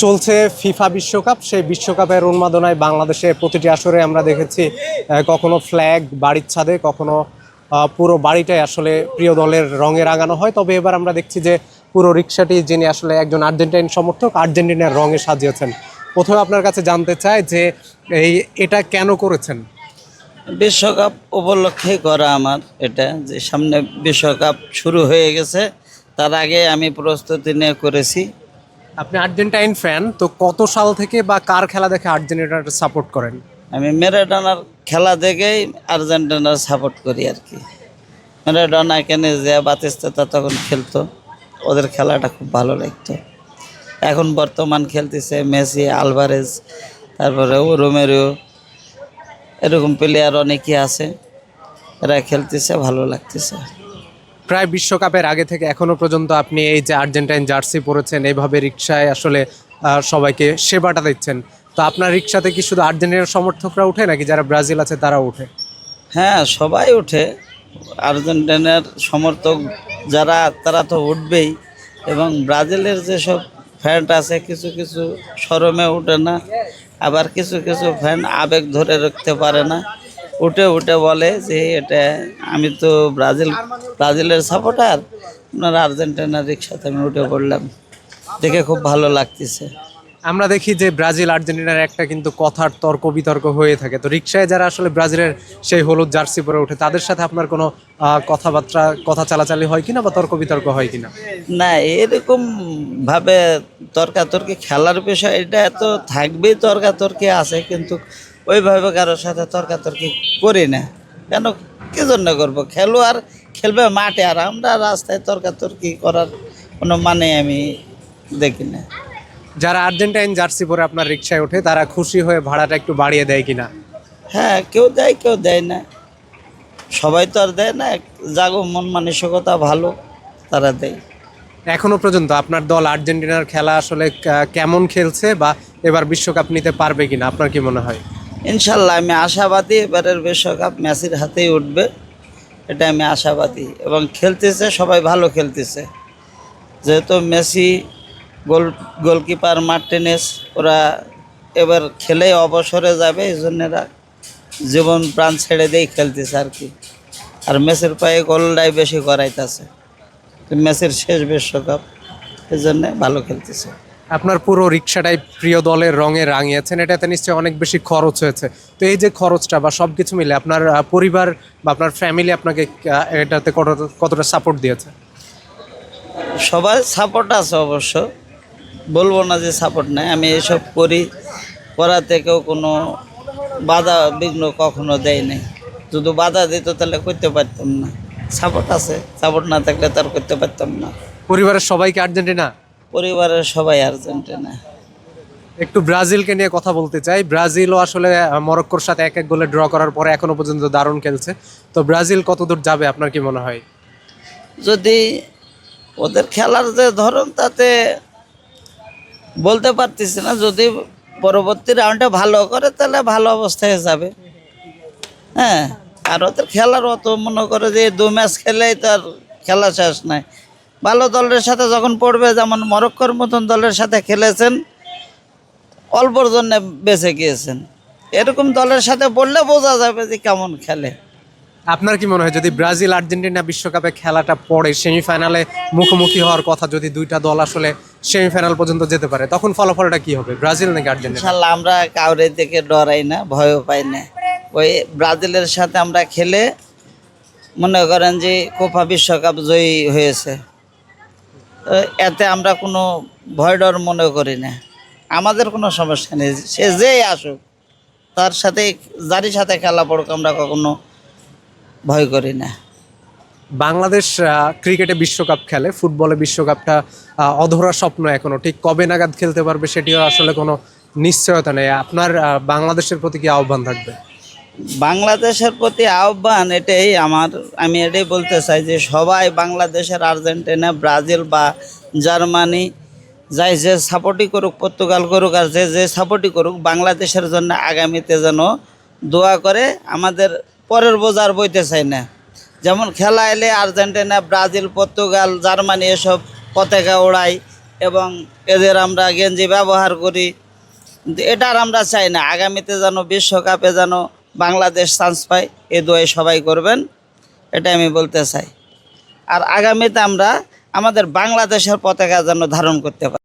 চলছে ফিফা বিশ্বকাপ। সেই বিশ্বকাপের উন্মাদনায় বাংলাদেশে প্রতিটি আসরে আমরা দেখেছি কখনো ফ্ল্যাগ বাড়ির ছাদে, কখনো পুরো বাড়িটাই আসলে প্রিয় দলের রঙে রাঙানো হয়। তবে এবার আমরা দেখছি যে পুরো রিক্সাটি, যিনি আসলে একজন আর্জেন্টাইন সমর্থক, আর্জেন্টিনার রঙে সাজিয়েছেন। প্রথমে আপনার কাছে জানতে চাই যে এটা কেন করেছেন? বিশ্বকাপ উপলক্ষে করা আমার এটা, যে সামনে বিশ্বকাপ শুরু হয়ে গেছে, তার আগে আমি প্রস্তুতি নিয়ে করেছি। আপনি আর্জেন্টাইন ফ্যান, তো কত সাল থেকে বা কার খেলা দেখে আর্জেন্টিনার সাপোর্ট করেন? আমি ম্যারাডোনার খেলা দেখেই আর্জেন্টিনার সাপোর্ট করি আর কি। ম্যারাডোনা, কেনে যে বাতিস্তুতা তখন খেলতো, ওদের খেলাটা খুব ভালো লাগতো। এখন বর্তমান খেলতেছে মেসি, আলভারেজ, তারপরে রোমেরো, এরকম প্লেয়ার অনেকেই আছে, এরা খেলতেছে, ভালো লাগতেছে। প্রায় বিশ্বকাপের আগে থেকে এখনো পর্যন্ত আপনি এই যে আর্জেন্টাইন জার্সি পরেছেন, এইভাবে রিক্সায় আসলে সবাইকে সেবাটা দিচ্ছেন, তো আপনার রিক্সাতে কি শুধু আর্জেন্টিনার সমর্থকরা উঠে নাকি যারা ব্রাজিল আছে তারাও উঠে? হ্যাঁ, সবাই ওঠে। আর্জেন্টিনার সমর্থক যারা, তারা তো উঠবেই। এবং ব্রাজিলের যেসব ফ্যান আছে, কিছু কিছু শরমে উঠে না, আবার কিছু কিছু ফ্যান আবেগ ধরে রাখতে পারে না, উঠে উঠে বলে যে এটা আমি তো ব্রাজিলের সাপোর্টার, আপনার আর্জেন্টিনার রিক্সাতে আমি উঠে পড়লাম, দেখে খুব ভালো লাগতেছে। আমরা দেখি যে ব্রাজিল আর্জেন্টিনার একটা কিন্তু কথার তর্ক বিতর্ক হয়ে থাকে, তো রিক্সায় যারা আসলে ব্রাজিলের সেই হলুদ জার্সি পরে ওঠে তাদের সাথে আপনার কোনো কথাবার্তা, কথা চালাচালি হয় কিনা বা তর্ক বিতর্ক হয় কিনা? না, এরকম ভাবে তর্কাতর্কি খেলার বিষয়, এটা তো থাকবেই, তর্কাতর্কি আছে, কিন্তু ওইভাবে কারোর সাথে তর্কাতর্কি করি না। কেন, কি জন্য করবো? খেলোয়াড় খেলবে মাঠে, আর আমরা রাস্তায় তর্কাতর্কি করার কোনো মানে আমি দেখি না। যারা আর্জেন্টাইন জার্সি পরে আপনার রিক্সায় ওঠে তারা খুশি হয়ে ভাড়াটা একটু বাড়িয়ে দেয় কিনা? হ্যাঁ, কেউ দেয়, কেউ দেয় না, সবাই তো আর দেয় না। জাগো মন মানসিকতা ভালো, তারা দেয়। এখনো পর্যন্ত আপনার দল আর্জেন্টিনার খেলা আসলে কেমন খেলছে বা এবার বিশ্বকাপ নিতে পারবে কিনা আপনার কি মনে হয়? ইনশাল্লাহ আমি আশাবাদী, এবারের বিশ্বকাপ মেসির হাতেই উঠবে, এটা আমি আশাবাদী। এবং খেলতেছে, সবাই ভালো খেলতেছে। যেহেতু মেসি, গোলকিপার মার্টিনেস, ওরা এবার খেলে অবসরে যাবে, এই জন্যেরা জীবন প্রাণ ছেড়ে দিয়েই খেলতেছে আর কি। আর মেসির পায়ে গোলটাই বেশি করাইতেছে, তো মেসির শেষ বিশ্বকাপ, এই জন্যে ভালো খেলতেছে। আপনার পুরো রিক্সাটাই প্রিয় দলের রঙে রাঙিয়েছেন, এটাতে নিশ্চয়ই অনেক বেশি খরচ হয়েছে। তো এই যে খরচটা বা সব কিছু মিলে আপনার পরিবার বা আপনার ফ্যামিলি আপনাকে এটাতে কতটা সাপোর্ট দিয়েছে? সবার সাপোর্ট আছে অবশ্য, বলবো না যে সাপোর্ট নাই। আমি এসব করা থেকেও কোনো বাধা বিঘ্ন কখনো দেয় নাই। যদি বাধা দিত তাহলে করতে পারতাম না। সাপোর্ট আছে, সাপোর্ট না থাকলে তার করতে পারতাম না। পরিবারের সবাইকে আর্জেন্টিনা? পরিবারের সবাই আর্জেন্টিনা। একটু ব্রাজিলকে নিয়ে কথা বলতে চাই। ব্রাজিলও আসলে মরক্কোর সাথে 1-1 গোলে ড্র করার পরে এখনো পর্যন্ত দারুণ খেলছে। তো ব্রাজিল কতদূর যাবে আপনার কি মনে হয়? যদি ওদের খেলার যে ধরন, তাতে বলতে পারতেছি না। যদি পরবর্তী রাউন্ডে ভালো করে তাহলে ভালো অবস্থায় যাবে। হ্যাঁ, আর ওদের খেলার অত মনে করে যে 2 ম্যাচ খেলেই তার খেলা শেষ নাই। ভালো দলের সাথে যখন পড়বে, যেমন মরক্কোর মতন দলের সাথে খেলেছেন, অল্পর জন্য বেঁচে গিয়েছেন, এরকম দলের সাথে পড়লে বোঝা যাবে যে কেমন খেলে। আপনার কি মনে হয় যদি ব্রাজিল আর্জেন্টিনা বিশ্বকাপে খেলাটা পড়ে সেমিফাইনালে মুখোমুখি হওয়ার কথা, যদি দুইটা দল আসলে সেমিফাইনাল পর্যন্ত যেতে পারে, তখন ফলাফলটা কি হবে, ব্রাজিল নাকি আর্জেন্টিনা? ইনশাল্লাহ আমরা কাউরে থেকে ডরাই না, ভয়ও পাই না। ওই ব্রাজিলের সাথে আমরা খেলে মনে করেন যে কোপা বিশ্বকাপ জয়ী হয়েছে, এতে আমরা কোনো ভয় ডর মনে করি না। আমাদের কোনো সমস্যা নেই, সে যেই আসুক, তার সাথে, যারই সাথে খেলা পড়ুক, আমরা কখনো ভয় করি না। বাংলাদেশ ক্রিকেটে বিশ্বকাপ খেলে, ফুটবলে বিশ্বকাপটা অধরা স্বপ্ন, এখনো ঠিক কবে নাগাদ খেলতে পারবে সেটিও আসলে কোনো নিশ্চয়তা নেই। আপনার বাংলাদেশের প্রতি কি আহ্বান থাকবে? বাংলাদেশের প্রতি আহ্বান এটাই আমার, আমি এটাই বলতে চাই যে সবাই বাংলাদেশের, আর্জেন্টিনা, ব্রাজিল বা জার্মানি, যাই যে সাপোর্টই করুক, পর্তুগাল করুক, আর যে যে সাপোর্টই করুক, বাংলাদেশের জন্য আগামীতে যেন দোয়া করে। আমাদের পরের বোঝার বইতে চাই না। যেমন খেলা এলে আর্জেন্টিনা, ব্রাজিল, পর্তুগাল, জার্মানি এসব পতাকা ওড়ায়, এবং এদের আমরা গেঞ্জি ব্যবহার করি, কিন্তু এটার আমরা চাই না। আগামীতে যেন বিশ্বকাপে যেন বাংলাদেশ চান্স পায়, এ দোয়াই সবাই করবেন, এটা আমি বলতে চাই। আর আগামীতে আমরা আমাদের বাংলাদেশের পতাকা যেন ধারণ করতে পারি।